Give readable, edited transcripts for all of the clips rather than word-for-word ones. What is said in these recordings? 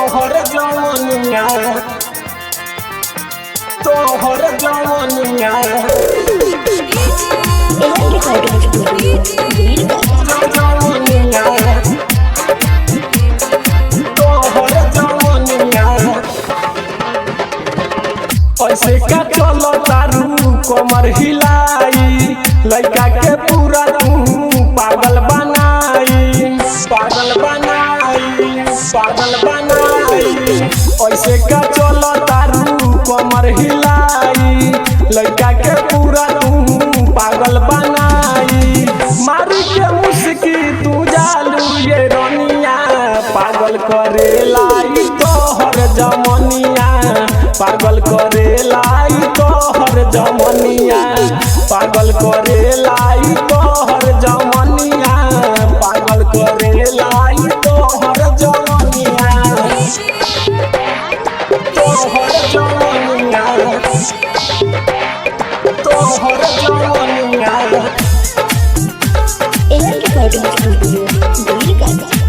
तोहर जवानिया तोहर जवानिया तोहर जवानिया ऐसे का चलो तारू कमर हिलाई लड़का के पूरा तू पागल बनाई पागल बनाई पागल बनाई ऐसे का चलो तारू कमर हिलाई लड़का के पूरा तू पागल बनाई मारी के मुस्की तू जालू ये रोनिया पागल करे लाई तोहर जमनिया पागल करे लाई तोहर जमनिया पागल करे लाई तोहर जमनिया पागल करे लाई तोहर जमनिया तोहर जमनिया तोहर जमनिया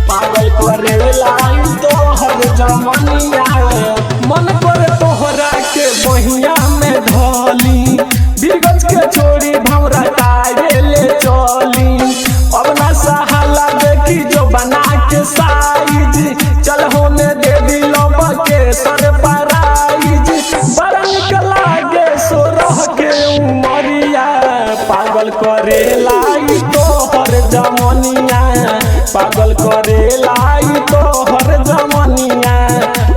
पागल करे लाई तोहर जमनिया मन करे तोहरा के बहिया में धली बिरगज के छोड़ी भौरा तारे ले चली अब ना सहाला देखी जो बना के साइज चल होने दे दिलो के सर पराइज बड़ा निक लागे सोरह के उमरिया पागल करे लाई तोहर जमनिया पागल करे लाई तोहर जमनिया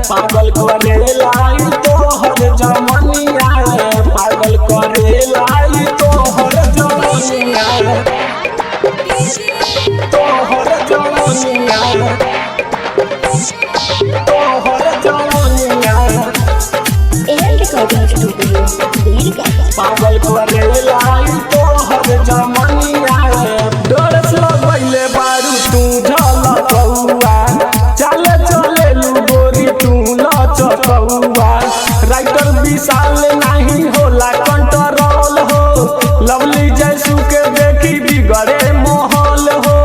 पागल करे लाई तोहर जमनिया पागल करे लाई तोहर जमनिया तोहर जमनिया तोहर जमनिया पागल करे लाई तोहर जमनिया डरस लगैले बारू तू झलकौआ चले चले लू गोरी तू लचकौआ राइटर विशाल नहीं होला कंट्रोल हो लवली जैसू के देखी बिगड़े माहौल हो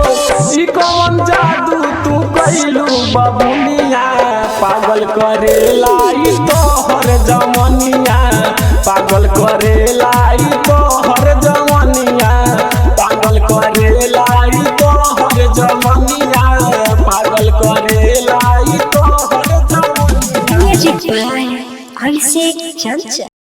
ई कौन जादू तू कैलू बबुनिया पागल करे लाई तोहर जमनिया पागल करे लाई तोहर जमनिया पागल करे लाई तोहर जमनिया पागल करे लाई तोहर जमनिया Music by Isaac Johnson.